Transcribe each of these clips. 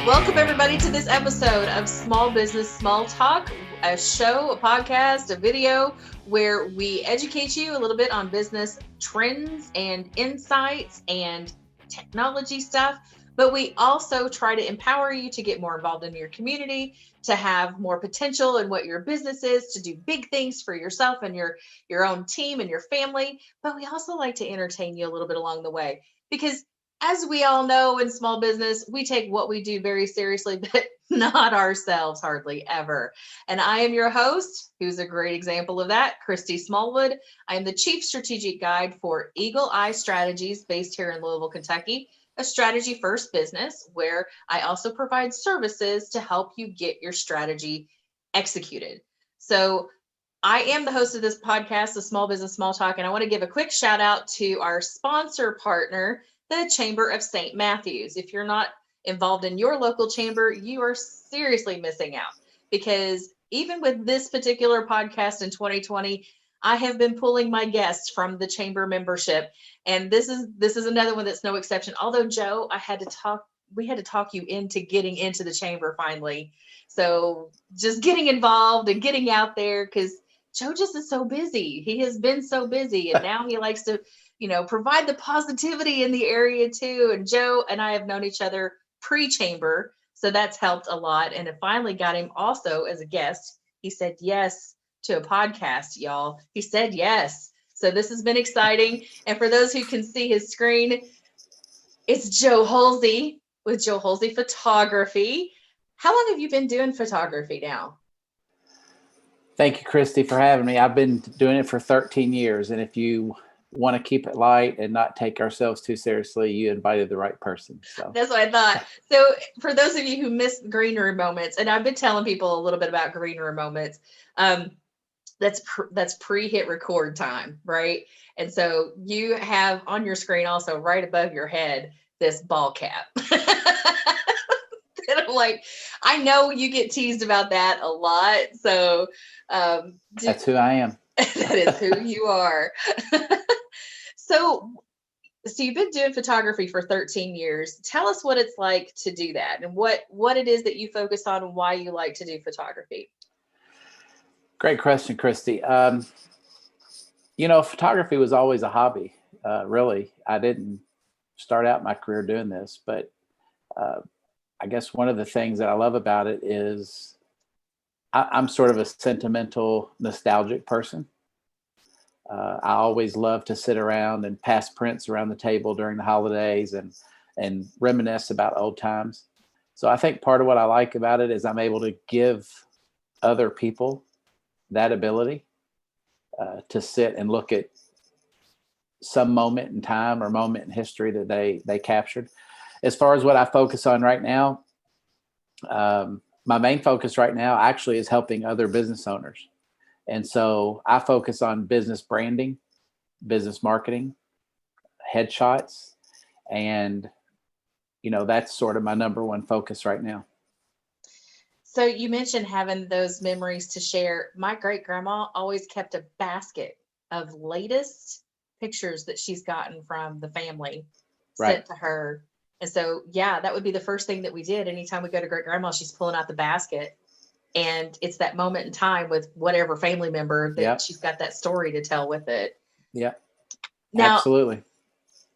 Welcome, everybody, to this episode of Small Business Small Talk, a show, a podcast, a video where we educate you a little bit on business trends and insights and technology stuff. But we also try to empower you to get more involved in your community, to have more potential in what your business is, to do big things for yourself and your own team and your family. But we also like to entertain you a little bit along the way because as we all know in small business, we take what we do very seriously, but not ourselves hardly ever. And I am your host, who's a great example of that, Christy Smallwood. I am the Chief Strategic Guide for Eagle Eye Strategies based here in Louisville, Kentucky, a strategy first business where I also provide services to help you get your strategy executed. So I am the host of this podcast, the Small Business Small Talk, and I want to give a quick shout out to our sponsor partner, the Chamber of St. Matthews. If you're not involved in your local chamber, you are seriously missing out, because even with this particular podcast in 2020, I have been pulling my guests from the chamber membership, and this is another one that's no exception. Although Joe, we had to talk you into getting into the chamber finally. So just getting involved and getting out there, because Joe just is so busy. He has been so busy, and now he likes to, provide the positivity in the area too. And Joe and I have known each other pre-chamber, so that's helped a lot. And it finally got him also as a guest. He said yes to a podcast, y'all. He said yes. So this has been exciting. And for those who can see his screen, it's Joe Hulsey with Joe Hulsey Photography. How long have you been doing photography now? Thank you, Christy, for having me. I've been doing it for 13 years. And if you want to keep it light and not take ourselves too seriously, you invited the right person. So that's what I thought. So for those of you who missed green room moments, and I've been telling people a little bit about green room moments, that's pre-hit record time, right? And so you have on your screen also right above your head this ball cap. And I'm like, I know you get teased about that a lot. So that's who I am. That is who you are. So you've been doing photography for 13 years. Tell us what it's like to do that, and what it is that you focus on and why you like to do photography. Great question, Christy. Photography was always a hobby. Really, I didn't start out my career doing this, but I guess one of the things that I love about it is I'm sort of a sentimental, nostalgic person. I always love to sit around and pass prints around the table during the holidays and reminisce about old times. So I think part of what I like about it is I'm able to give other people that ability to sit and look at some moment in time or moment in history that they captured. As far as what I focus on right now, my main focus right now actually is helping other business owners. And so I focus on business branding, business marketing, headshots, and, that's sort of my number one focus right now. So you mentioned having those memories to share. My great grandma always kept a basket of latest pictures that she's gotten from the family sent to her. And so, yeah, that would be the first thing that we did. Anytime we go to great grandma, she's pulling out the basket. And it's that moment in time with whatever family member that she's got that story to tell with it. Yeah, now, absolutely.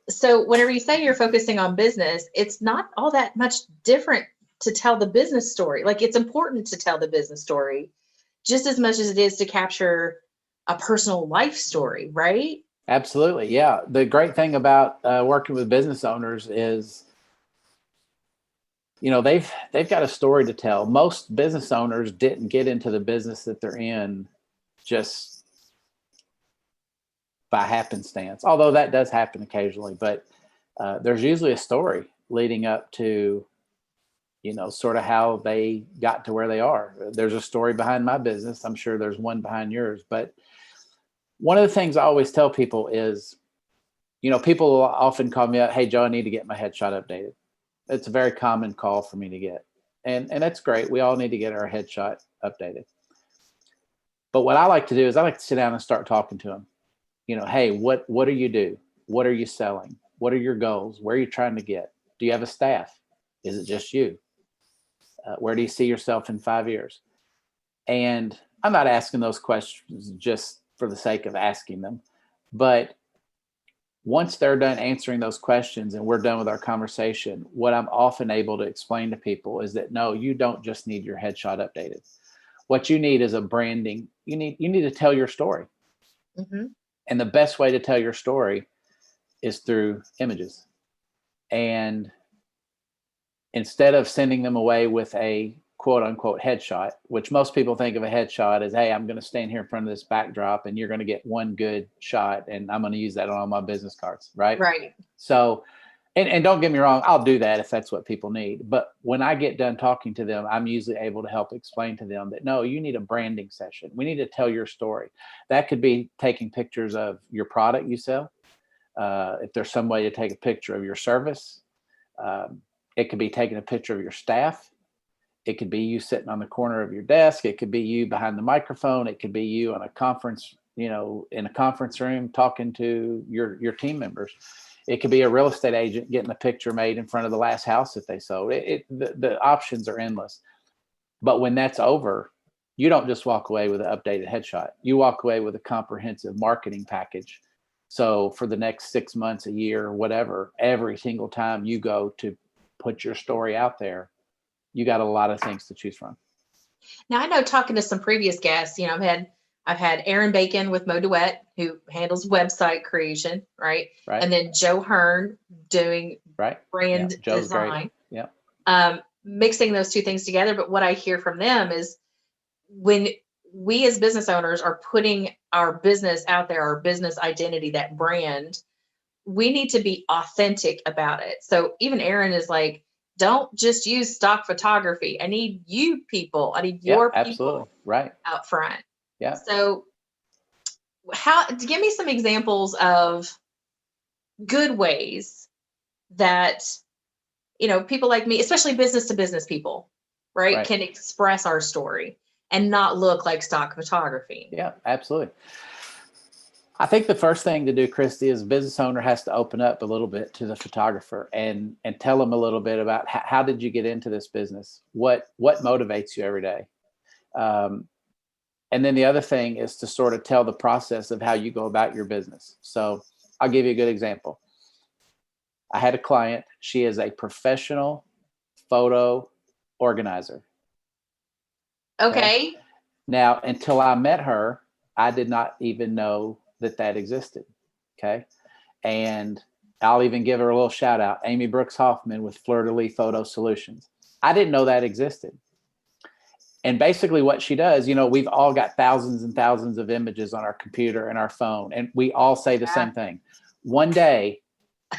So whenever you say you're focusing on business, it's not all that much different to tell the business story. Like, it's important to tell the business story just as much as it is to capture a personal life story, right? Absolutely. Yeah. The great thing about working with business owners is, they've got a story to tell. Most business owners didn't get into the business that they're in just by happenstance, although that does happen occasionally. But there's usually a story leading up to, sort of how they got to where they are. There's a story behind my business. I'm sure there's one behind yours. But one of the things I always tell people is, people will often call me up, "Hey, Joe, I need to get my headshot updated." It's a very common call for me to get. And that's great. We all need to get our headshot updated. But what I like to do is I like to sit down and start talking to them. Hey, what do you do? What are you selling? What are your goals? Where are you trying to get? Do you have a staff? Is it just you? Where do you see yourself in 5 years? And I'm not asking those questions just for the sake of asking them, but once they're done answering those questions and we're done with our conversation, what I'm often able to explain to people is that no, you don't just need your headshot updated. What you need is a branding. You need to tell your story. Mm-hmm. And the best way to tell your story is through images. And instead of sending them away with a quote unquote headshot, which most people think of a headshot as, hey, I'm going to stand here in front of this backdrop and you're going to get one good shot and I'm going to use that on all my business cards. Right. Right. So, and don't get me wrong, I'll do that if that's what people need. But when I get done talking to them, I'm usually able to help explain to them that, no, you need a branding session. We need to tell your story. That could be taking pictures of your product you sell. If there's some way to take a picture of your service, it could be taking a picture of your staff. It could be you sitting on the corner of your desk. It could be you behind the microphone. It could be you on a conference, in a conference room talking to your team members. It could be a real estate agent getting a picture made in front of the last house that they sold. The options are endless. But when that's over, you don't just walk away with an updated headshot. You walk away with a comprehensive marketing package. So for the next 6 months, a year, whatever, every single time you go to put your story out there, you got a lot of things to choose from. Now, I know talking to some previous guests, I've had Aaron Bacon with Mo Duet, who handles website creation, right? Right. And then Joe Hearn doing brand design. Great. Mixing those two things together. But what I hear from them is when we as business owners are putting our business out there, our business identity, that brand, we need to be authentic about it. So even Aaron is like, don't just use stock photography. I need you people. I need your people out front. Yeah. So give me some examples of good ways that, people like me, especially business to business people, right, can express our story and not look like stock photography. Yeah, absolutely. I think the first thing to do, Christy, is a business owner has to open up a little bit to the photographer and tell them a little bit about how did you get into this business? What motivates you every day? And then the other thing is to sort of tell the process of how you go about your business. So I'll give you a good example. I had a client. She is a professional photo organizer. Okay. Now, until I met her, I did not even know that existed. Okay. And I'll even give her a little shout out, Amy Brooks Hoffman with Fleur de Lis Photo Solutions. I didn't know that existed. And basically what she does, we've all got thousands and thousands of images on our computer and our phone, and we all say the same thing. One day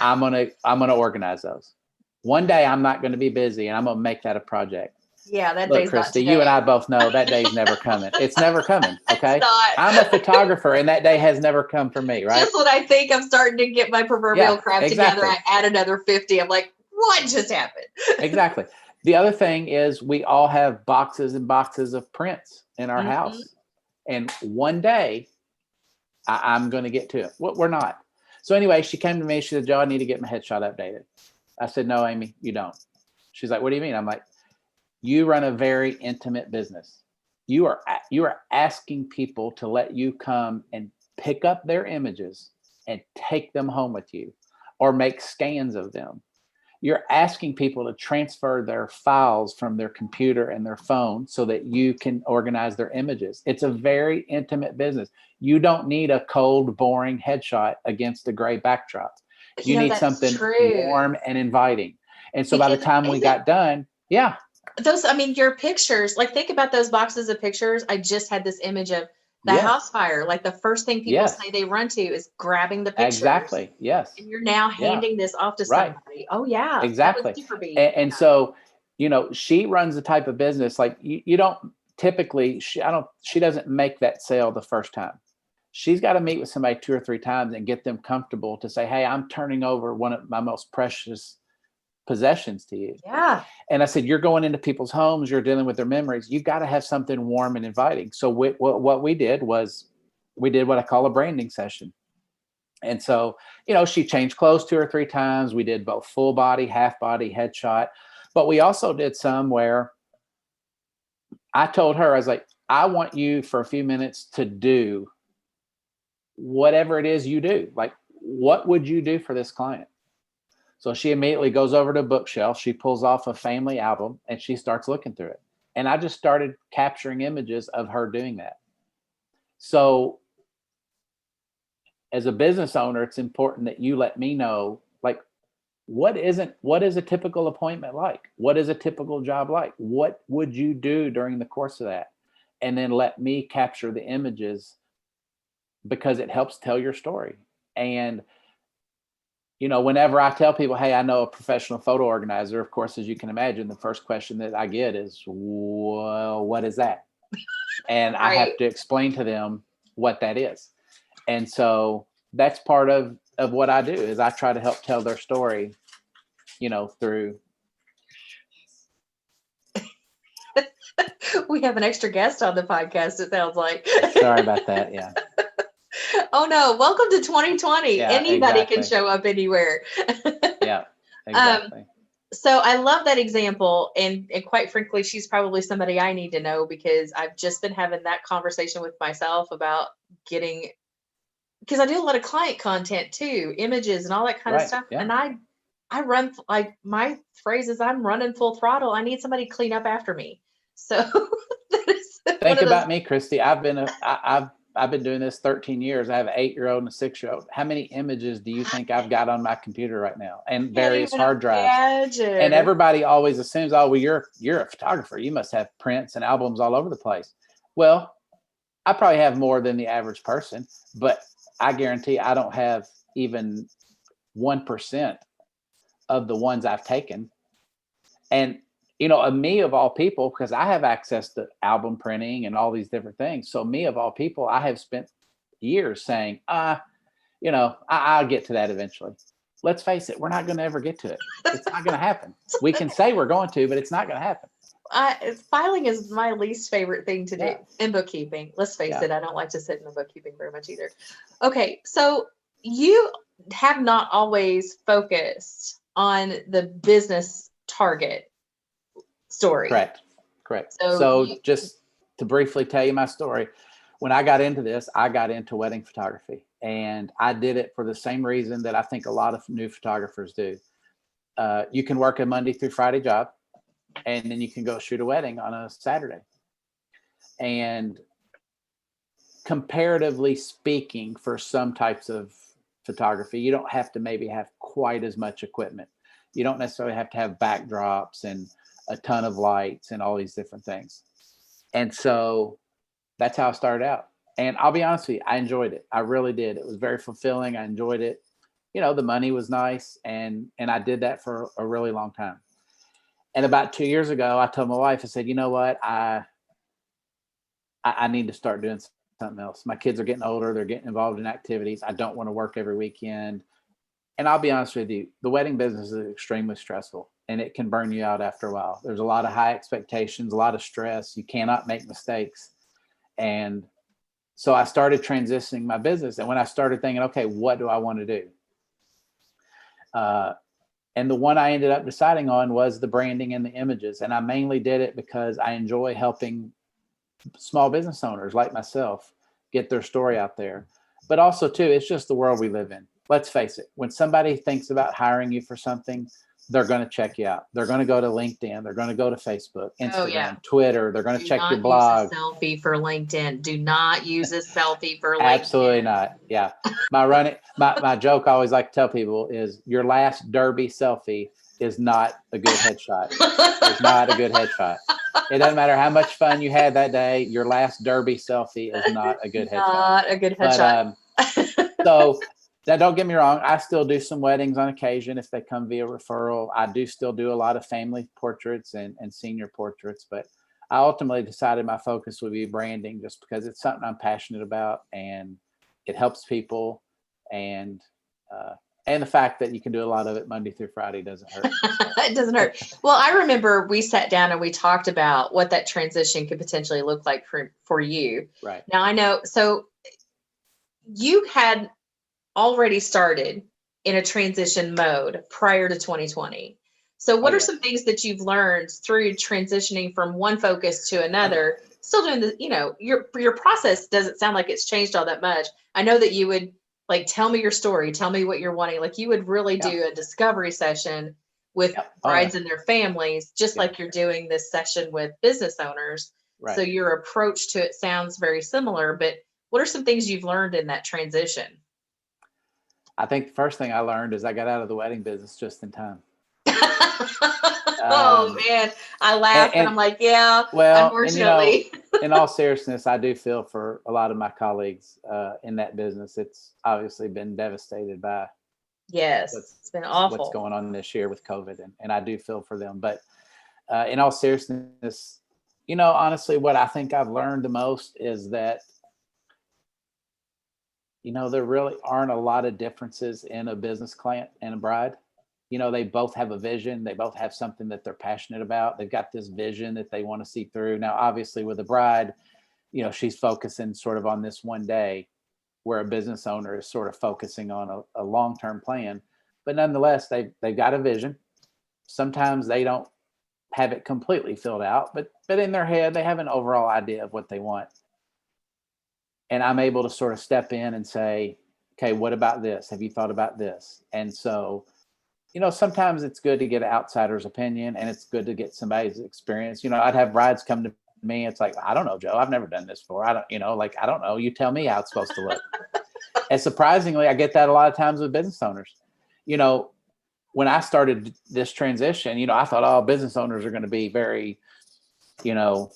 I'm going to organize those. One day I'm not going to be busy and I'm going to make that a project. Yeah, that Look, day's Christy, not today. you and I both know that day's never coming. It's never coming. Okay. It's not. I'm a photographer and that day has never come for me. Right. Just when I think I'm starting to get my proverbial crap together, I add another 50. I'm like, what just happened? Exactly. The other thing is we all have boxes and boxes of prints in our house. And one day I'm going to get to it. We're not. So anyway, she came to me. She said, Joe, I need to get my headshot updated. I said, no, Amy, you don't. She's like, what do you mean? I'm like, you run a very intimate business. You are asking people to let you come and pick up their images and take them home with you or make scans of them. You're asking people to transfer their files from their computer and their phone so that you can organize their images. It's a very intimate business. You don't need a cold, boring headshot against a gray backdrop. You need something warm and inviting. And so by the time we got done, your pictures, like think about those boxes of pictures. I just had this image of the house fire. Like the first thing people say they run to is grabbing the pictures. Exactly. Yes. And you're now handing this off to somebody. Oh yeah. Exactly. And so, she runs the type of business like you don't typically, she doesn't make that sale the first time. She's got to meet with somebody 2 or 3 times and get them comfortable to say, hey, I'm turning over one of my most precious possessions to you. Yeah. And I said, you're going into people's homes, you're dealing with their memories. You've got to have something warm and inviting. So what we did was we did what I call a branding session. And so, she changed clothes 2 or 3 times. We did both full body, half body, headshot, but we also did some where I told her, I was like, I want you for a few minutes to do whatever it is you do. Like, what would you do for this client? So she immediately goes over to a bookshelf. She pulls off a family album and she starts looking through it. And I just started capturing images of her doing that. So as a business owner, it's important that you let me know, like, what is a typical appointment like? What is a typical job like? What would you do during the course of that? And then let me capture the images, because it helps tell your story. And whenever I tell people, hey, I know a professional photo organizer, of course, as you can imagine, the first question that I get is, well, what is that? And I have to explain to them what that is. And so that's part of what I do, is I try to help tell their story, through. We have an extra guest on the podcast, it sounds like. Sorry about that. Yeah. Oh no, welcome to 2020. Yeah, Anybody exactly. can show up anywhere. Yeah, exactly. So I love that example. And quite frankly, she's probably somebody I need to know, because I've just been having that conversation with myself about because I do a lot of client content too, images and all that kind of stuff. Yeah. And I run, like, my phrase is, I'm running full throttle. I need somebody to clean up after me. So think about me, Christy. I've been doing this 13 years. I have an 8-year-old and a 6-year-old. How many images do you think I've got on my computer right now, and various hard drives? And everybody always assumes, oh, well, you're a photographer. You must have prints and albums all over the place. Well, I probably have more than the average person, but I guarantee I don't have even 1% of the ones I've taken. And me of all people, because I have access to album printing and all these different things. So me of all people, I have spent years saying, I'll get to that eventually. Let's face it, we're not going to ever get to it. It's not going to happen. We can say we're going to, but it's not going to happen. Filing is my least favorite thing to do in bookkeeping. Let's face it, I don't like to sit in the bookkeeping very much either. Okay, so you have not always focused on the business target story. Correct. So just to briefly tell you my story, when I got into this, I got into wedding photography, and I did it for the same reason that I think a lot of new photographers do. You can work a Monday through Friday job, and then you can go shoot a wedding on a Saturday. And comparatively speaking, for some types of photography, you don't have to maybe have quite as much equipment. You don't necessarily have to have backdrops and a ton of lights and all these different things. And so that's how I started out. And I'll be honest with you, I enjoyed it. I really did. It was very fulfilling. I enjoyed it. The money was nice. And I did that for a really long time. And about 2 years ago, I told my wife, I said, you know what? I need to start doing something else. My kids are getting older. They're getting involved in activities. I don't want to work every weekend. And I'll be honest with you, the wedding business is extremely stressful, and it can burn you out after a while. There's a lot of high expectations, a lot of stress. You cannot make mistakes. And so I started transitioning my business. And when I started thinking, okay, what do I want to do? And the one I ended up deciding on was the branding and the images. And I mainly did it because I enjoy helping small business owners like myself get their story out there. But also, too, it's just the world we live in. Let's face it. When somebody thinks about hiring you for something, they're going to check you out. They're going to go to LinkedIn. They're going to go to Facebook, Instagram, Twitter. They're going to check your blog. Do not use a selfie for LinkedIn. Do not use a selfie for LinkedIn. Absolutely not. Yeah. My joke I always like to tell people is your last derby selfie is not a good headshot. It's not a good headshot. It doesn't matter how much fun you had that day. Your last derby selfie is not a good headshot. Not a good headshot. So now, don't get me wrong. I still do some weddings on occasion if they come via referral. I do still do a lot of family portraits and senior portraits, but I ultimately decided my focus would be branding, just because it's something I'm passionate about and it helps people. And the fact that you can do a lot of it Monday through Friday doesn't hurt. It doesn't hurt. Well, I remember we sat down and we talked about what that transition could potentially look like for you. Right. Now I know, so you had already started in a transition mode prior to 2020. So Oh what are yes. some things that you've learned through transitioning from one focus to another? Still doing the, your process doesn't sound like it's changed all that much. I know that you would like tell me your story, tell me what you're wanting. Like you would really Yeah. do a discovery session with Yeah. Oh yeah. brides and their families, just Yeah. like you're doing this session with business owners. So Right. your approach to it sounds very similar, but what are some things you've learned in that transition? I think the first thing I learned is I got out of the wedding business just in time. Oh Um, man, I laugh and and I'm like, yeah, well, and unfortunately. in all seriousness, I do feel for a lot of my colleagues in that business. It's obviously been devastated by Yes, what's it's been what's awful. going on this year with COVID, and I do feel for them. But in all seriousness, honestly, what I think I've learned the most is that there really aren't a lot of differences in a business client and a bride. They both have a vision. They both have something that they're passionate about. They've got this vision that they want to see through. Now, obviously, with a bride, she's focusing sort of on this one day, where a business owner is sort of focusing on a long-term plan. But nonetheless, they've got a vision. Sometimes they don't have it completely filled out, but in their head, they have an overall idea of what they want. And I'm able to sort of step in and say, okay, what about this? Have you thought about this? And so, sometimes it's good to get an outsider's opinion, and it's good to get somebody's experience. I'd have brides come to me. It's like, I don't know, Joe, I've never done this before. I don't, I don't know. You tell me how it's supposed to look. And surprisingly, I get that a lot of times with business owners. You know, when I started this transition, I thought, oh, business owners are going to be very, you know,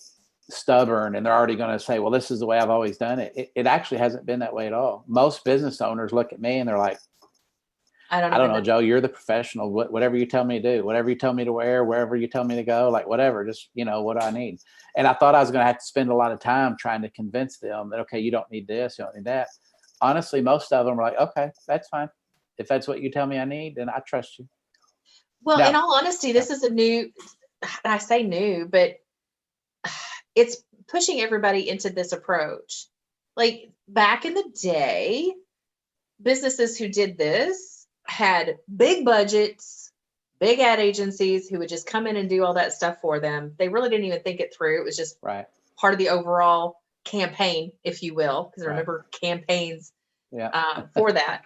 stubborn, and they're already going to say, well, this is the way I've always done it. It actually hasn't been that way at all. Most business owners look at me and they're like, I don't I don't even know, know. Joe, you're the professional. Whatever you tell me to do, whatever you tell me to wear, wherever you tell me to go, like whatever, just, what do I need? And I thought I was going to have to spend a lot of time trying to convince them that, okay, you don't need this, you don't need that. Honestly, most of them are like, okay, that's fine. If that's what you tell me I need, then I trust you. Well, in Now, all honesty, yeah, this is a new, I say new, but it's pushing everybody into this approach. Like back in the day, businesses who did this had big budgets, big ad agencies who would just come in and do all that stuff for them. They really didn't even think it through. It was just right, part of the overall campaign, if you will, because I right, remember campaigns yeah, for that.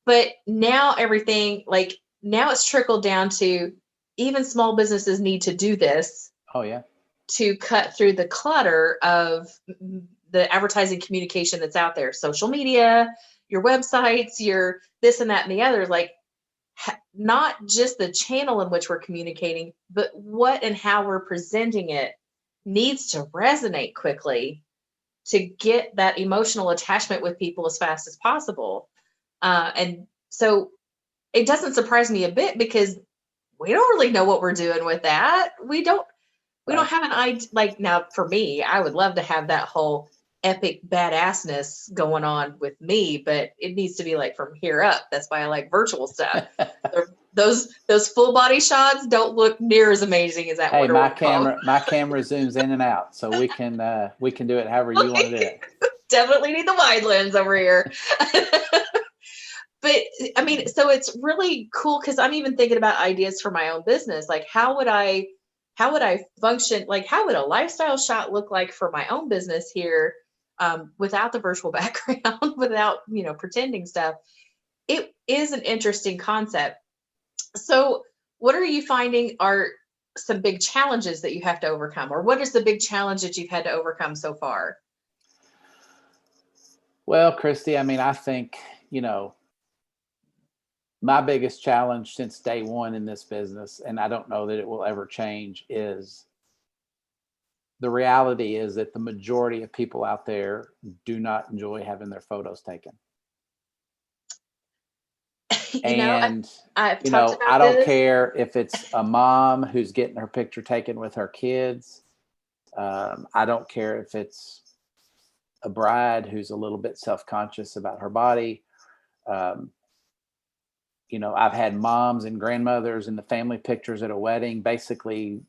But now everything, like now it's trickled down to even small businesses need to do this oh yeah, to cut through the clutter of the advertising communication that's out there, social media, your websites, your this and that and the other. Like not just the channel in which we're communicating, but what and how we're presenting it needs to resonate quickly to get that emotional attachment with people as fast as possible. And so it doesn't surprise me a bit because we don't really know what we're doing with that. We don't right. have an idea. Like now for me, I would love to have that whole epic badassness going on with me, but it needs to be like from here up. That's why I like virtual stuff. Those full body shots don't look near as amazing as that Hey, one or my one called. camera zooms in and out, so we can do it however you want to do it. Definitely need the wide lens over here. But I mean, so it's really cool because I'm even thinking about ideas for my own business. Like, how would I function? Like, how would a lifestyle shot look like for my own business here, without the virtual background, without pretending stuff? It is an interesting concept. So, what are you finding are some big challenges that you have to overcome, or what is the big challenge that you've had to overcome so far? Well, Christy, I mean, I think, my biggest challenge since day one in this business, and I don't know that it will ever change, is the reality is that the majority of people out there do not enjoy having their photos taken. you know, I, And, I've talked I about don't this. care if it's a mom who's getting her picture taken with her kids. I don't care if it's a bride who's a little bit self-conscious about her body. Um, I've had moms and grandmothers in the family pictures at a wedding basically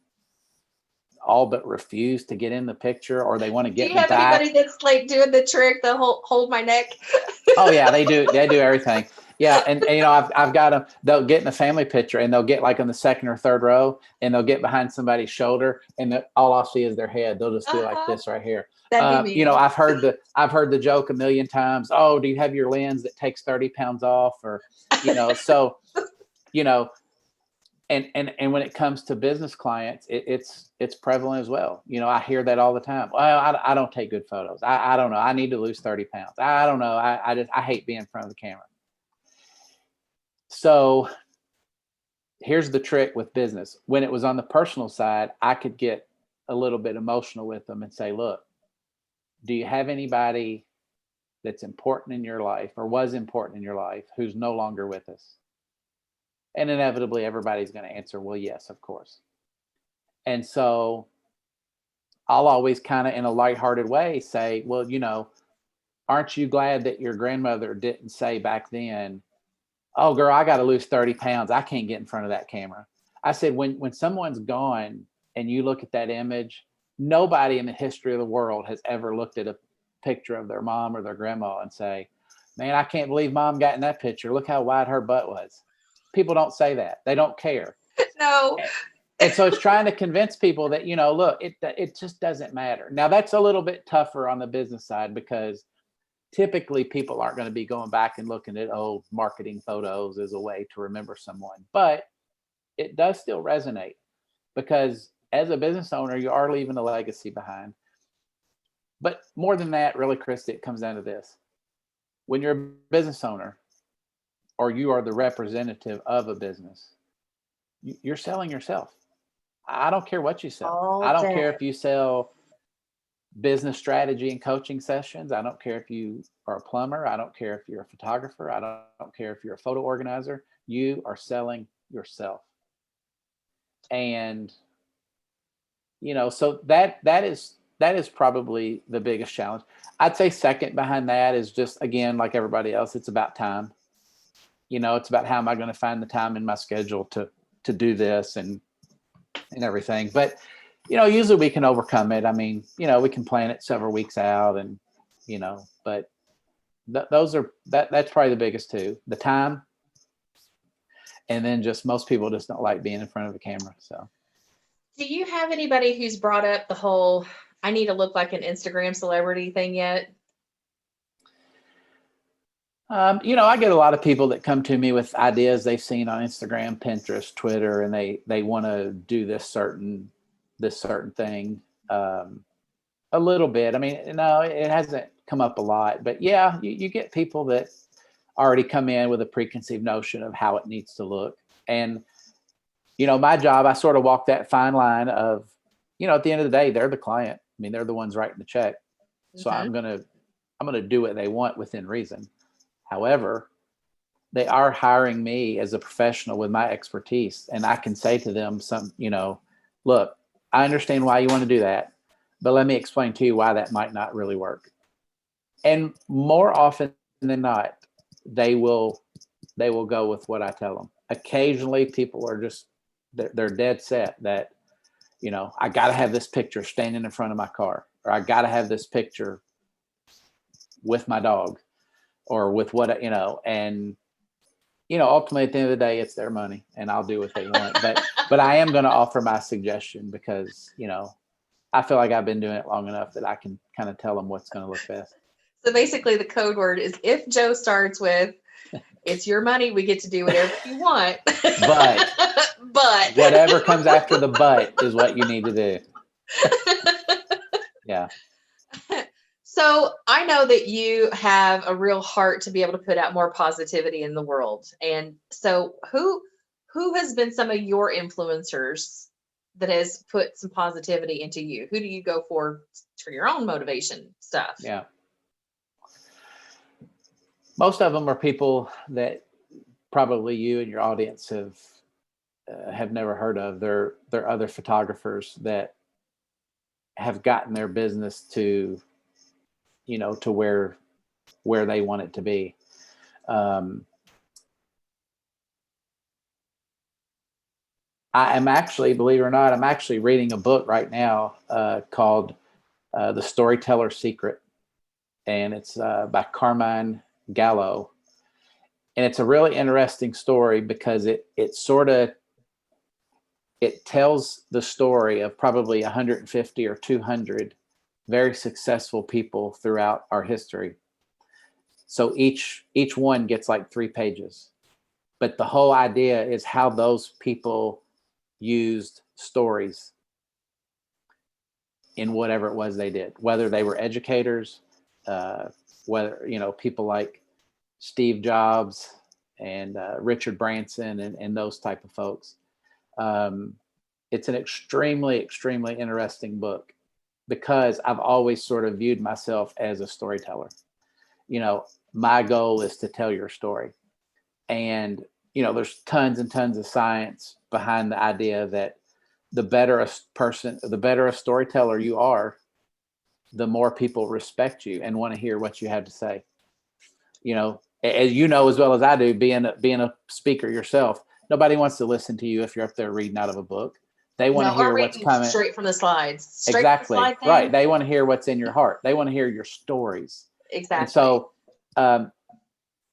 all but refuse to get in the picture, or they want to Do get you in the have anybody back. that's like doing the trick, the hold my neck? Oh yeah, they do everything. Yeah, and I've got them. They'll get in a family picture, and they'll get like on the second or third row, and they'll get behind somebody's shoulder, and all I'll see is their head. They'll just be like Uh-huh. this right here. That'd be me. I've heard the joke a million times. Oh, do you have your lens that takes 30 pounds off, or so you know. And when it comes to business clients, it's prevalent as well. I hear that all the time. Well, I don't take good photos. I don't know. I need to lose 30 pounds. I don't know. I hate being in front of the camera. So here's the trick with business. When it was on the personal side, I could get a little bit emotional with them and say, look, do you have anybody that's important in your life or was important in your life who's no longer with us? And inevitably everybody's going to answer, well, yes, of course. And so I'll always kind of in a lighthearted way say, well, aren't you glad that your grandmother didn't say back then, oh, girl, I got to lose 30 pounds. I can't get in front of that camera. I said, when someone's gone and you look at that image, nobody in the history of the world has ever looked at a picture of their mom or their grandma and say, man, I can't believe mom got in that picture. Look how wide her butt was. People don't say that. They don't care. No. And so it's trying to convince people that, look, it just doesn't matter. Now, that's a little bit tougher on the business side because typically people aren't going to be going back and looking at old marketing photos as a way to remember someone. But it does still resonate because as a business owner, you are leaving a legacy behind. But more than that, really, Christy, it comes down to this. When you're a business owner or you are the representative of a business, you're selling yourself. I don't care what you sell. I don't care if you sell business strategy and coaching sessions. I don't care if you are a plumber. I don't care if you're a photographer. I don't care if you're a photo organizer. You are selling yourself. And, so that is probably the biggest challenge. I'd say second behind that is just, again, like everybody else, it's about time. It's about how am I going to find the time in my schedule to do this and everything. But, usually we can overcome it. I mean, we can plan it several weeks out and, but that's probably the biggest two, the time. And then just most people just don't like being in front of the camera. So. Do you have anybody who's brought up the whole, I need to look like an Instagram celebrity thing yet? I get a lot of people that come to me with ideas they've seen on Instagram, Pinterest, Twitter, and they want to do this certain thing. A little bit. I mean, no, it hasn't come up a lot, but yeah, you get people that already come in with a preconceived notion of how it needs to look. And, my job, I sort of walk that fine line of, at the end of the day, they're the client. I mean, they're the ones writing the check. So I'm going to do what they want within reason. However, they are hiring me as a professional with my expertise. And I can say to them look, I understand why you want to do that, but let me explain to you why that might not really work. And more often than not, they will go with what I tell them. Occasionally people are just, they're dead set that, I got to have this picture standing in front of my car, or I got to have this picture with my dog or with what, and, ultimately at the end of the day, it's their money and I'll do what they want. But I am going to offer my suggestion because, I feel like I've been doing it long enough that I can kind of tell them what's going to look best. So basically the code word is if Joe starts with, it's your money, we get to do whatever you want. But whatever comes after the but is what you need to do. Yeah. So I know that you have a real heart to be able to put out more positivity in the world. And so who has been some of your influencers that has put some positivity into you? Who do you go for your own motivation stuff? Yeah. Most of them are people that probably you and your audience have never heard of. They're other photographers that have gotten their business to, to where they want it to be. I am actually, believe it or not, I'm actually reading a book right now called The Storyteller's Secret. And it's by Carmine Gallo. And it's a really interesting story because it tells the story of probably 150 or 200 very successful people throughout our history. So each one gets like 3 pages. But the whole idea is how those people used stories in whatever it was they did, whether they were educators, whether, people like Steve Jobs and Richard Branson and those type of folks. It's an extremely, extremely interesting book because I've always sort of viewed myself as a storyteller. My goal is to tell your story. And, there's tons and tons of science behind the idea that the better a storyteller you are, the more people respect you and want to hear what you have to say. As you know as well as I do, being a speaker yourself, nobody wants to listen to you if you're up there reading out of a book. They want to hear what's coming straight from the slides. Exactly. From the slide Right. They want to hear what's in your heart. They want to hear your stories. Exactly. And so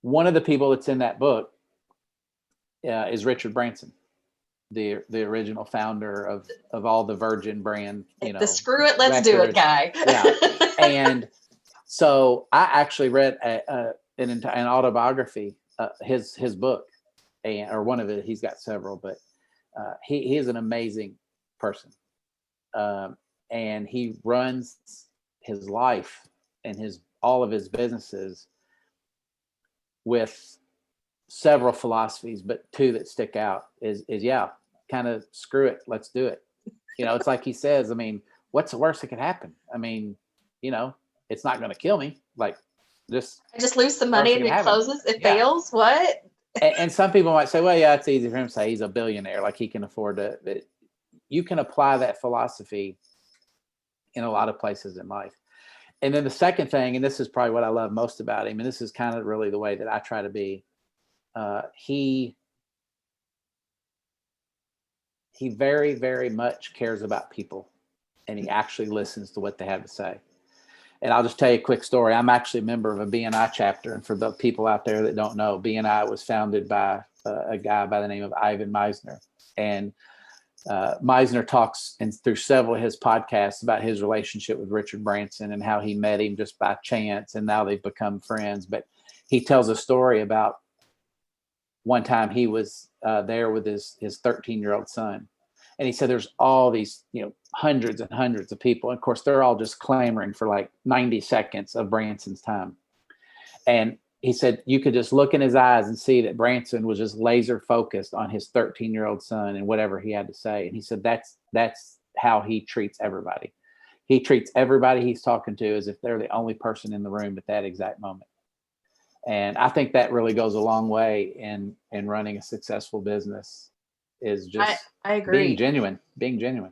one of the people that's in that book is Richard Branson, the original founder of all the Virgin brand, the screw it, let's do it guy. Yeah. And so I actually read an autobiography, his book, or one of it. He's got several, but he is an amazing person. And he runs his life and all of his businesses with several philosophies, but 2 that stick out is kind of screw it, let's do it. It's like he says, I mean, what's the worst that could happen? I mean, it's not going to kill me. Like, I just lose some money and it closes, it fails. What? And some people might say, well, yeah, it's easy for him to say he's a billionaire, like he can afford to. But you can apply that philosophy in a lot of places in life. And then the second thing, and this is probably what I love most about him, and this is kind of really the way that I try to be, he very, very much cares about people, and he actually listens to what they have to say. And I'll just tell you a quick story. I'm actually a member of a BNI chapter. And for the people out there that don't know, BNI was founded by a guy by the name of Ivan Misner. And Misner talks through several of his podcasts about his relationship with Richard Branson and how he met him just by chance. And now they've become friends. But he tells a story about one time he was there with his 13-year-old son. And he said there's all these, hundreds and hundreds of people. And of course, they're all just clamoring for like 90 seconds of Branson's time. And he said you could just look in his eyes and see that Branson was just laser focused on his 13-year-old son and whatever he had to say. And he said that's how he treats everybody. He treats everybody he's talking to as if they're the only person in the room at that exact moment. And I think that really goes a long way in running a successful business. Is just I agree. Being genuine.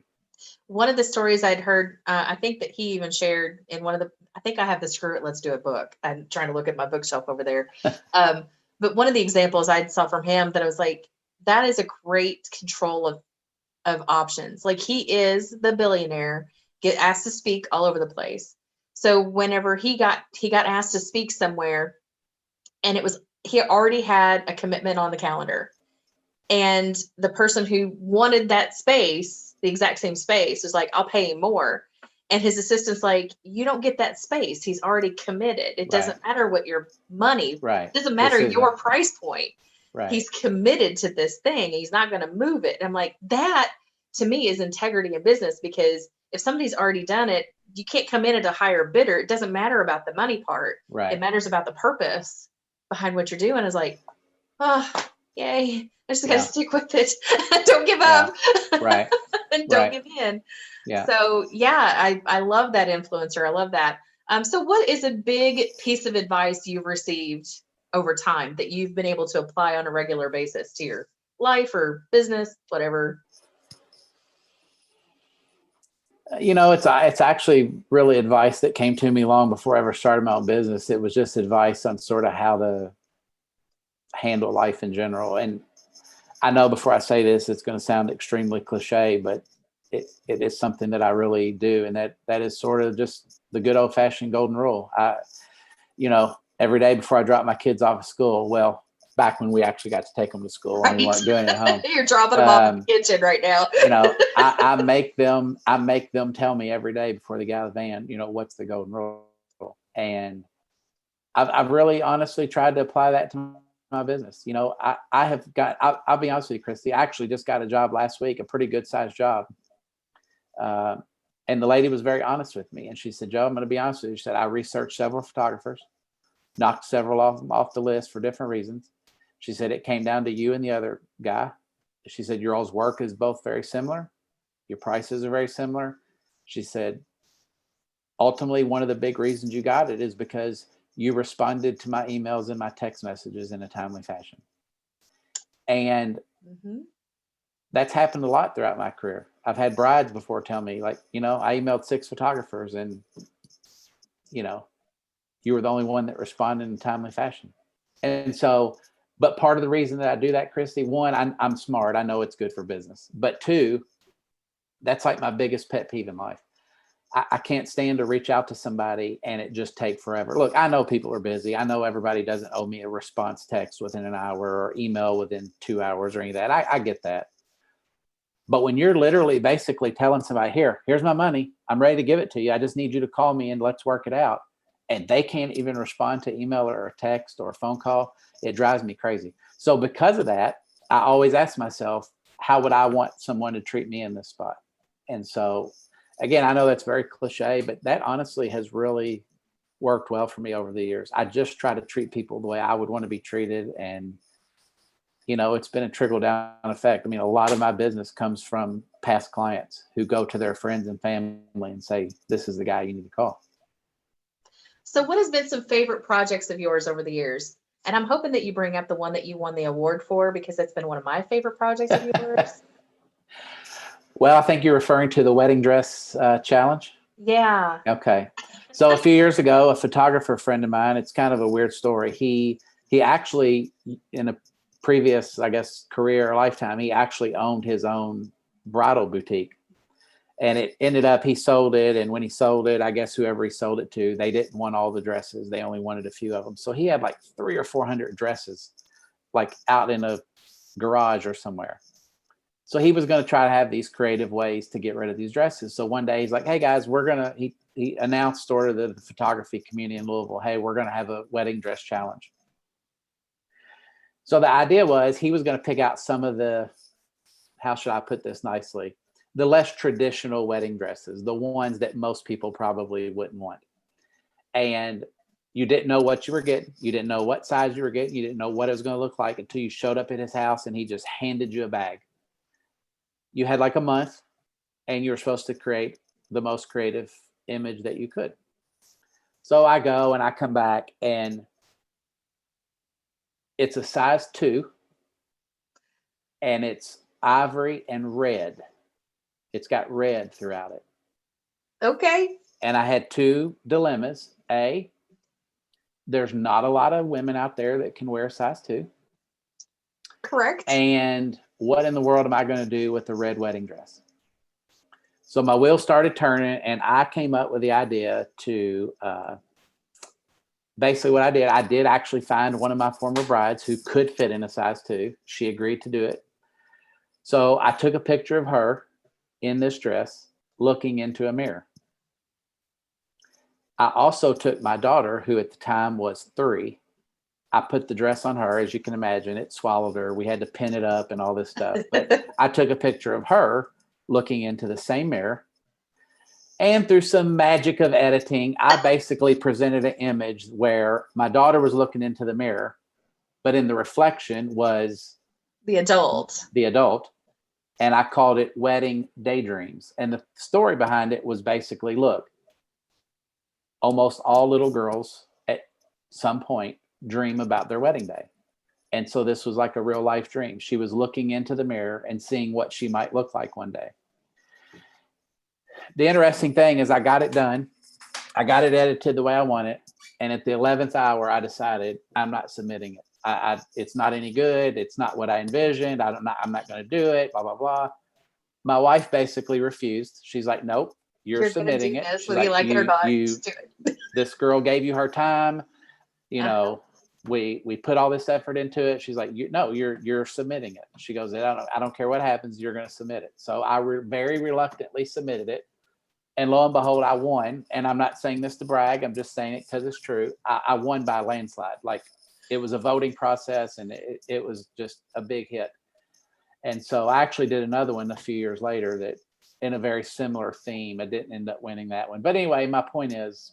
One of the stories I'd heard, I think that he even shared in I think I have the Screw It, Let's Do It book. I'm trying to look at my bookshelf over there. But one of the examples I saw from him that I was like, that is a great control of options. Like, he is the billionaire, get asked to speak all over the place. So whenever he got asked to speak somewhere, and he already had a commitment on the calendar. And the person who wanted that space, the exact same space, was like, I'll pay him more. And his assistant's like, you don't get that space. He's already committed. It doesn't matter what your money, it doesn't matter your price point. Right. He's committed to this thing. He's not going to move it. And I'm like, that to me is integrity in business, because if somebody's already done it, you can't come in at a higher bidder. It doesn't matter about the money part. Right. It matters about the purpose behind what you're doing. Is like, oh, yay. I just got to stick with it. Don't give up. Right. And don't give in. Yeah. So I love that influencer. I love that. So what is a big piece of advice you've received over time that you've been able to apply on a regular basis to your life or business, whatever? It's actually really advice that came to me long before I ever started my own business. It was just advice on sort of how to handle life in general. And I know before I say this, it's going to sound extremely cliche, but it is something that I really do. And that is sort of just the good old fashioned golden rule. Every day before I drop my kids off at school, well, back when we actually got to take them to school and we weren't doing it at home. You're dropping them off in the kitchen right now. I make them tell me every day before they get out of the van, what's the golden rule. And I've really honestly tried to apply that to my business. I'll be honest with you, Christy, I actually just got a job last week, a pretty good sized job. And the lady was very honest with me. And she said, Joe, I'm going to be honest with you. She said, I researched several photographers, knocked several off the list for different reasons. She said, it came down to you and the other guy. She said, your all's work is both very similar. Your prices are very similar. She said, ultimately, one of the big reasons you got it is because you responded to my emails and my text messages in a timely fashion. And that's happened a lot throughout my career. I've had brides before tell me, like, I emailed 6 photographers and, you were the only one that responded in a timely fashion. And so, but part of the reason that I do that, Christy, one, I'm smart. I know it's good for business. But 2, that's like my biggest pet peeve in life. I can't stand to reach out to somebody and it just take forever. Look, I know people are busy. I know everybody doesn't owe me a response text within an hour or email within 2 hours or any of that. I get that. But when you're literally basically telling somebody, here's my money, I'm ready to give it to you, I just need you to call me and let's work it out, and they can't even respond to email or a text or a phone call, it drives me crazy. So because of that, I always ask myself, how would I want someone to treat me in this spot? And so, again, I know that's very cliche, but that honestly has really worked well for me over the years. I just try to treat people the way I would want to be treated. And, it's been a trickle down effect. I mean, a lot of my business comes from past clients who go to their friends and family and say, this is the guy you need to call. So what has been some favorite projects of yours over the years? And I'm hoping that you bring up the one that you won the award for, because that's been one of my favorite projects of yours. Well, I think you're referring to the wedding dress challenge. Yeah. Okay. So a few years ago, a photographer friend of mine, it's kind of a weird story. He actually, in a previous, I guess, career or lifetime, he actually owned his own bridal boutique. And it ended up, he sold it. And when he sold it, I guess whoever he sold it to, they didn't want all the dresses. They only wanted a few of them. So he had like 300 or 400 dresses, like out in a garage or somewhere. So he was going to try to have these creative ways to get rid of these dresses. So one day he's like, hey guys, he announced sort of the photography community in Louisville, hey, we're going to have a wedding dress challenge. So the idea was he was going to pick out some of the, how should I put this nicely, the less traditional wedding dresses, the ones that most people probably wouldn't want. And you didn't know what you were getting. You didn't know what size you were getting. You didn't know what it was going to look like until you showed up at his house and he just handed you a bag. You had like a month and you were supposed to create the most creative image that you could. So I go and I come back and it's a size 2 and it's ivory and red. It's got red throughout it. Okay. And I had 2 dilemmas. A, there's not a lot of women out there that can wear a size 2. Correct. And what in the world am I going to do with the red wedding dress? So my wheels started turning and I came up with the idea to, basically what I did actually find one of my former brides who could fit in a size 2. She agreed to do it. So I took a picture of her in this dress looking into a mirror. I also took my daughter, who at the time was 3. I put the dress on her. As you can imagine, it swallowed her. We had to pin it up and all this stuff. But I took a picture of her looking into the same mirror. And through some magic of editing, I basically presented an image where my daughter was looking into the mirror, but in the reflection was the adult. And I called it Wedding Daydreams. And the story behind it was basically, look, almost all little girls at some point dream about their wedding day. And so this was like a real life dream. She was looking into the mirror and seeing what she might look like one day. The interesting thing is I got it done. I got it edited the way I want it. And at the 11th hour, I decided I'm not submitting it. It's not any good. It's not what I envisioned. I'm not going to do it, blah, blah, blah. My wife basically refused. She's like, nope, you're submitting it. Whether you like it or not. This girl gave you her time, we put all this effort into it. She's like, you're submitting it. She goes, I don't care what happens. You're going to submit it. So I very reluctantly submitted it. And lo and behold, I won. And I'm not saying this to brag. I'm just saying it because it's true. I won by a landslide. Like, it was a voting process, and it was just a big hit. And so I actually did another one a few years later that in a very similar theme. I didn't end up winning that one. But anyway, my point is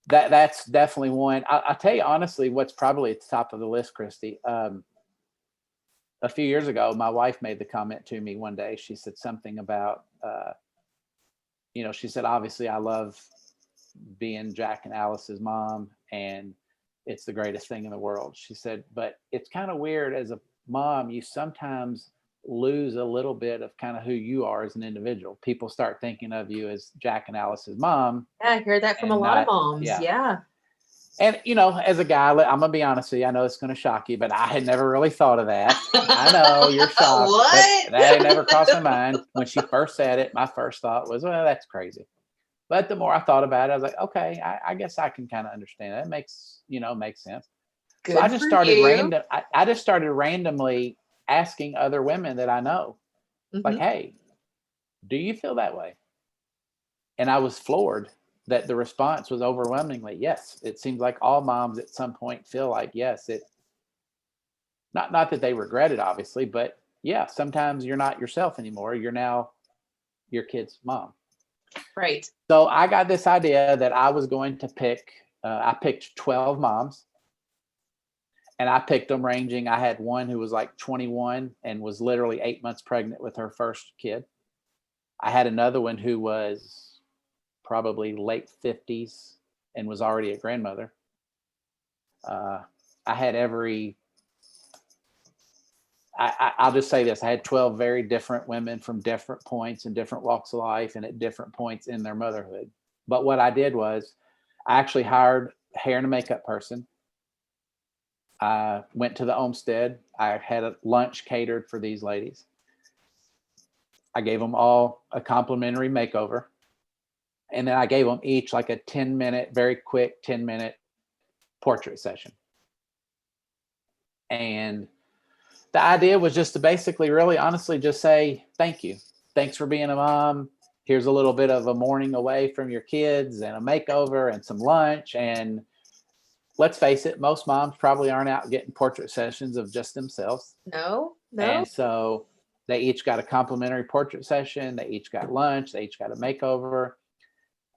that's definitely one. I'll tell you honestly, what's probably at the top of the list, Christy. A few years ago, my wife made the comment to me one day. She said something about, she said, obviously I love being Jack and Alice's mom, and it's the greatest thing in the world. She said, but it's kind of weird as a mom, you sometimes lose a little bit of kind of who you are as an individual. People start thinking of you as Jack and Alice's mom. Yeah, I hear that from a lot of moms. Yeah. And, as a guy, I'm going to be honest with you, I know it's going to shock you, but I had never really thought of that. I know you're shocked. What? But that had never crossed my mind. When she first said it, my first thought was, well, that's crazy. But the more I thought about it, I was like, okay, I guess I can kind of understand that. It makes sense. Good so I just started I just started randomly asking other women that I know, like, hey, do you feel that way? And I was floored that the response was overwhelmingly yes. It seems like all moms at some point feel like, yes, not that they regret it, obviously, but yeah, sometimes you're not yourself anymore. You're now your kid's mom. Right. So I got this idea that I was going to I picked 12 moms. And I picked them ranging. I had one who was like 21 and was literally 8 months pregnant with her first kid. I had another one who was probably late 50s and was already a grandmother. I had I'll just say this. I had 12 very different women from different points and different walks of life and at different points in their motherhood. But what I did was I actually hired a hair and a makeup person. I went to the homestead. I had a lunch catered for these ladies. I gave them all a complimentary makeover. And then I gave them each like a 10-minute, very quick 10-minute portrait session. And the idea was just to basically really honestly just say, thank you. Thanks for being a mom. Here's a little bit of a morning away from your kids and a makeover and some lunch. And let's face it, most moms probably aren't out getting portrait sessions of just themselves. No. And so they each got a complimentary portrait session. They each got lunch. They each got a makeover.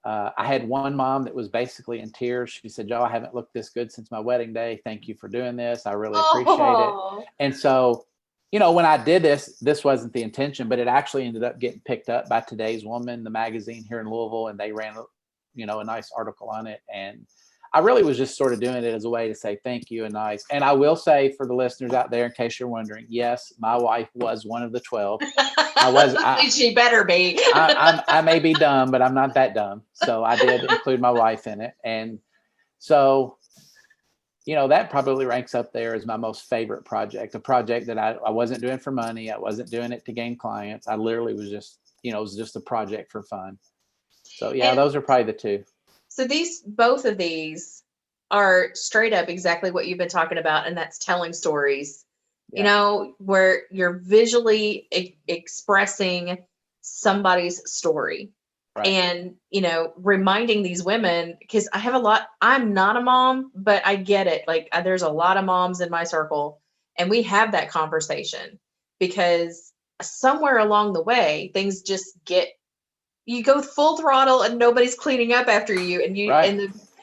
I had one mom that was basically in tears. She said, Joe, I haven't looked this good since my wedding day. Thank you for doing this. I really appreciate it. And so, when I did this wasn't the intention, but it actually ended up getting picked up by Today's Woman, the magazine here in Louisville. And they ran, a nice article on it. And I really was just sort of doing it as a way to say thank you and nice. And I will say for the listeners out there, in case you're wondering, yes, my wife was one of the 12. She better be. I may be dumb, but I'm not that dumb. So I did include my wife in it. And so, that probably ranks up there as my most favorite project, a project that I wasn't doing for money. I wasn't doing it to gain clients. I literally was just, it was just a project for fun. So yeah, those are probably the two. So both of these are straight up exactly what you've been talking about, and that's telling stories, where you're visually expressing somebody's story. Right. And, reminding these women, because I'm not a mom, but I get it. Like there's a lot of moms in my circle, and we have that conversation because somewhere along the way, things just you go full throttle and nobody's cleaning up after you. And you, right.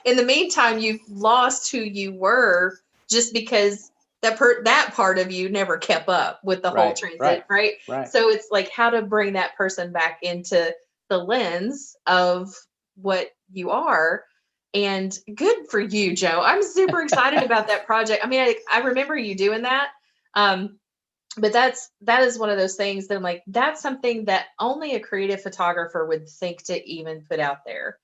in the meantime, you've lost who you were just because that part of you never kept up with the whole transit. Right. So it's like how to bring that person back into the lens of what you are. And good for you, Joe. I'm super excited about that project. I mean, I remember you doing that. But that is one of those things that I'm like, that's something that only a creative photographer would think to even put out there.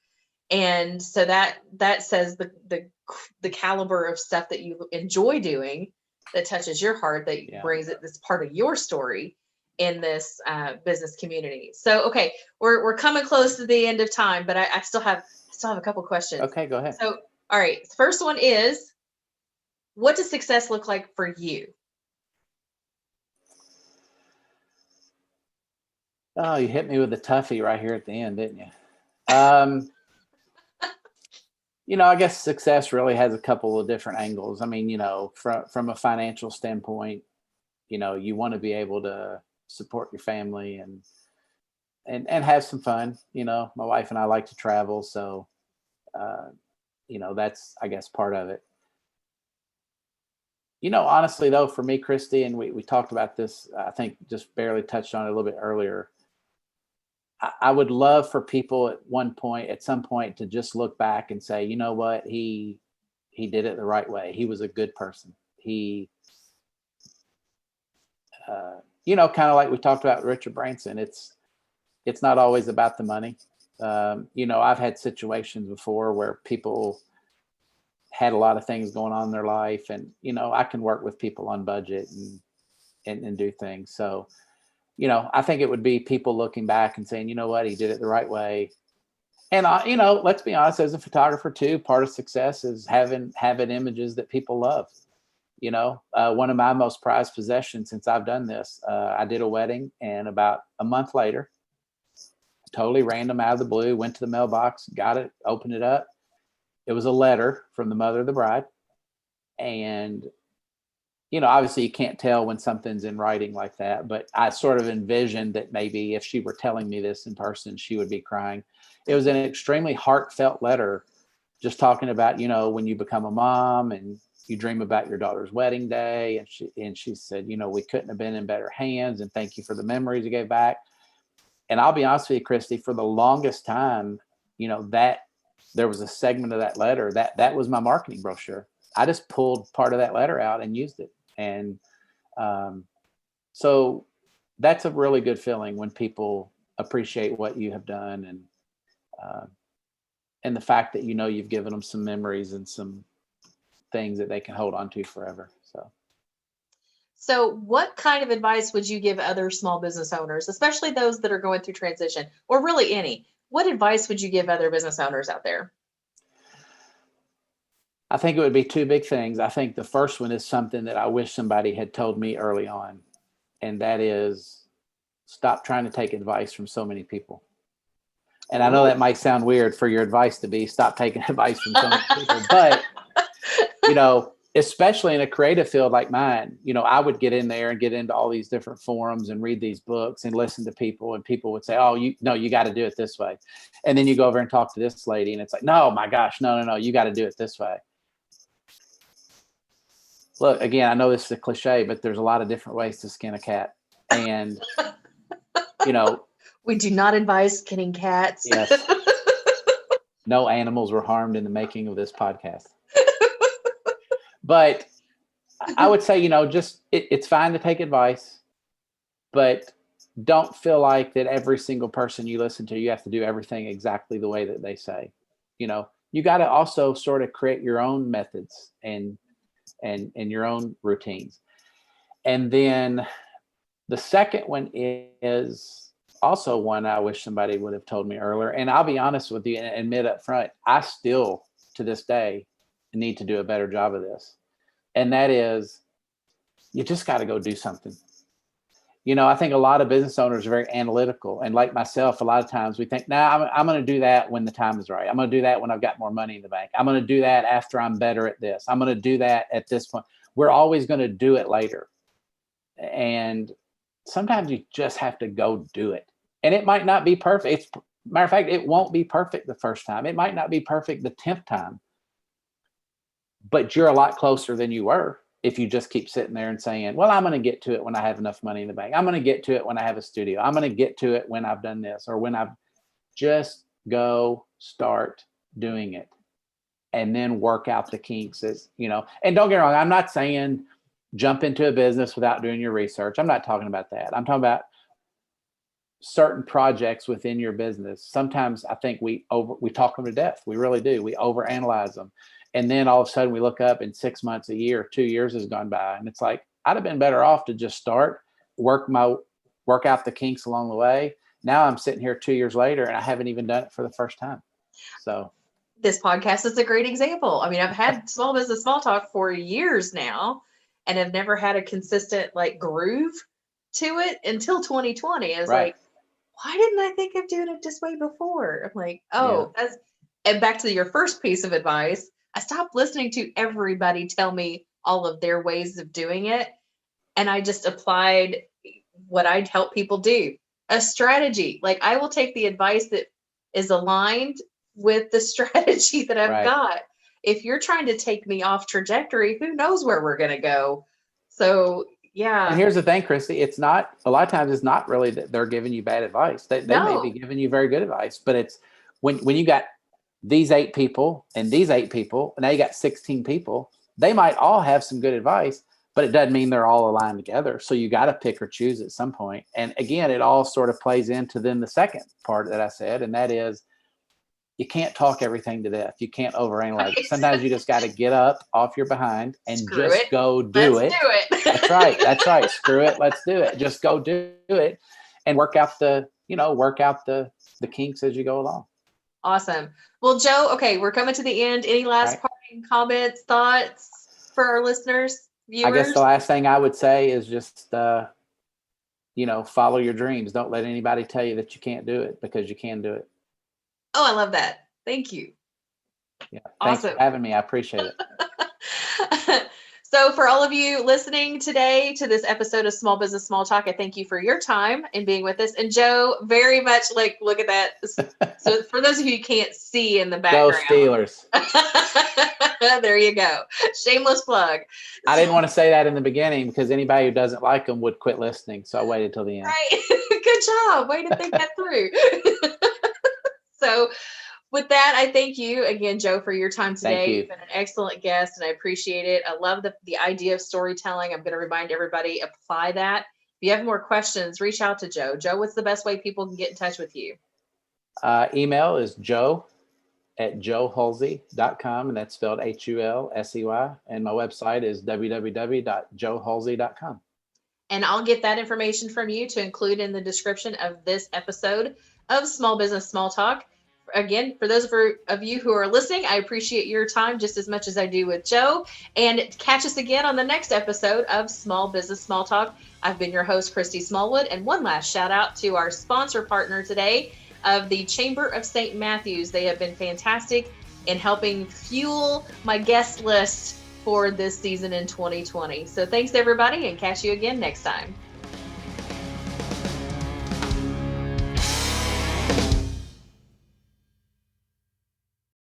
And so that says the caliber of stuff that you enjoy doing that touches your heart, that brings it this part of your story in this business community. So, okay, we're coming close to the end of time, but I still have a couple questions. Okay, go ahead. So, all right, the first one is, What does success look like for you? Oh, you hit me with a toughie right here at the end, didn't you? I guess success really has a couple of different angles. I mean, from a financial standpoint, you want to be able to support your family and have some fun. My wife and I like to travel, so uh, that's, I guess, part of it. Honestly though, for me, Christy, and we talked about this, I think just barely touched on it a little bit earlier. I would love for people at some point to just look back and say, you know what, he did it the right way. He was a good person. He, kind of like we talked about Richard Branson. It's not always about the money. I've had situations before where people had a lot of things going on in their life, and I can work with people on budget and do things. So, I think it would be people looking back and saying, you know what, he did it the right way. And let's be honest, as a photographer too, part of success is having images that people love. One of my most prized possessions since I've done this, I did a wedding, and about a month later, totally random out of the blue, went to the mailbox, got it, opened it up. It was a letter from the mother of the bride. And, obviously you can't tell when something's in writing like that, but I sort of envisioned that maybe if she were telling me this in person, she would be crying. It was an extremely heartfelt letter, just talking about, when you become a mom and you dream about your daughter's wedding day. And she said, we couldn't have been in better hands, and thank you for the memories you gave back. And I'll be honest with you, Christy, for the longest time, that there was a segment of that letter that was my marketing brochure. I just pulled part of that letter out and used it. And so that's a really good feeling when people appreciate what you have done, and the fact that, you've given them some memories and some things that they can hold on to forever. So what kind of advice would you give other small business owners, especially those that are going through transition, or really any? What advice would you give other business owners out there? I think it would be two big things. I think the first one is something that I wish somebody had told me early on, and that is stop trying to take advice from so many people. And I know that might sound weird for your advice to be stop taking advice from so many people, but especially in a creative field like mine, I would get in there and get into all these different forums and read these books and listen to people, and people would say, oh, you got to do it this way. And then you go over and talk to this lady, and it's like, no, my gosh, no, you got to do it this way. Look, again, I know this is a cliche, but there's a lot of different ways to skin a cat. And, we do not advise skinning cats. Yes. No animals were harmed in the making of this podcast. But I would say, it's fine to take advice, but don't feel like that every single person you listen to, you have to do everything exactly the way that they say. You got to also sort of create your own methods and your own routines. And then the second one is also one I wish somebody would have told me earlier. And I'll be honest with you and admit up front, I still to this day need to do a better job of this. And that is, you just got to go do something. I think a lot of business owners are very analytical. And like myself, a lot of times we think, I'm going to do that when the time is right. I'm going to do that when I've got more money in the bank. I'm going to do that after I'm better at this. I'm going to do that at this point. We're always going to do it later. And sometimes you just have to go do it. And it might not be perfect. Matter of fact, it won't be perfect the first time. It might not be perfect the 10th time. But you're a lot closer than you were if you just keep sitting there and saying, well, I'm going to get to it when I have enough money in the bank. I'm going to get to it when I have a studio. I'm going to get to it when I've done this, or when I've just go start doing it and then work out the kinks. And don't get me wrong, I'm not saying jump into a business without doing your research. I'm not talking about that. I'm talking about certain projects within your business. Sometimes I think we talk them to death. We really do. We overanalyze them. And then all of a sudden we look up and 6 months, a year, 2 years has gone by. And it's like, I'd have been better off to just start, work out the kinks along the way. Now I'm sitting here 2 years later and I haven't even done it for the first time. So. this podcast is a great example. I mean, I've had small business small talk for years now and have never had a consistent like groove to it until 2020. I was Right. like, why didn't I think of doing it this way before? I'm like, Yeah. that's, and back to your first piece of advice, I stopped listening to everybody tell me all of their ways of doing it. And I just applied what I'd help people do, a strategy. Like I will take the advice that is aligned with the strategy that I've Right. got. If you're trying to take me off trajectory, who knows where we're going to go? So, yeah. And here's the thing, Christy, it's not, a lot of times it's not really that they're giving you bad advice. They may be giving you very good advice, but it's when you got these 8 people and these 8 people, and now you got 16 people, they might all have some good advice, but it doesn't mean they're all aligned together. So you got to pick or choose at some point. And again, it all sort of plays into then the second part that I said, and that is you can't talk everything to death. You can't overanalyze it. Sometimes you just got to get up off your behind and just go do it. That's right. That's right. Screw it. Let's do it. Just go do it and work out the kinks as you go along. Awesome. Well, Joe, okay, we're coming to the end. Any last parting comments, thoughts for our listeners, viewers? I guess the last thing I would say is just, follow your dreams. Don't let anybody tell you that you can't do it, because you can do it. Oh, I love that. Thank you. Yeah. Thanks for having me. I appreciate it. So for all of you listening today to this episode of Small Business Small Talk, I thank you for your time and being with us. And Joe, very much look at that. So for those of you who can't see in the background. Go Steelers. There you go. Shameless plug. I didn't want to say that in the beginning because anybody who doesn't like them would quit listening. So I waited till the end. Right. Good job. Way to think that through. So with that, I thank you again, Joe, for your time today. You've been an excellent guest, and I appreciate it. I love the idea of storytelling. I'm going to remind everybody, apply that. If you have more questions, reach out to Joe. Joe, what's the best way people can get in touch with you? Email is joe@joehulsey.com, and that's spelled Hulsey. And my website is www.joehulsey.com. And I'll get that information from you to include in the description of this episode of Small Business Small Talk. Again, for those of you who are listening, I appreciate your time just as much as I do with Joe. And catch us again on the next episode of Small Business Small Talk. I've been your host, Christy Smallwood. And one last shout out to our sponsor partner today of the Chamber of St. Matthews. They have been fantastic in helping fuel my guest list for this season in 2020. So thanks, everybody, and catch you again next time.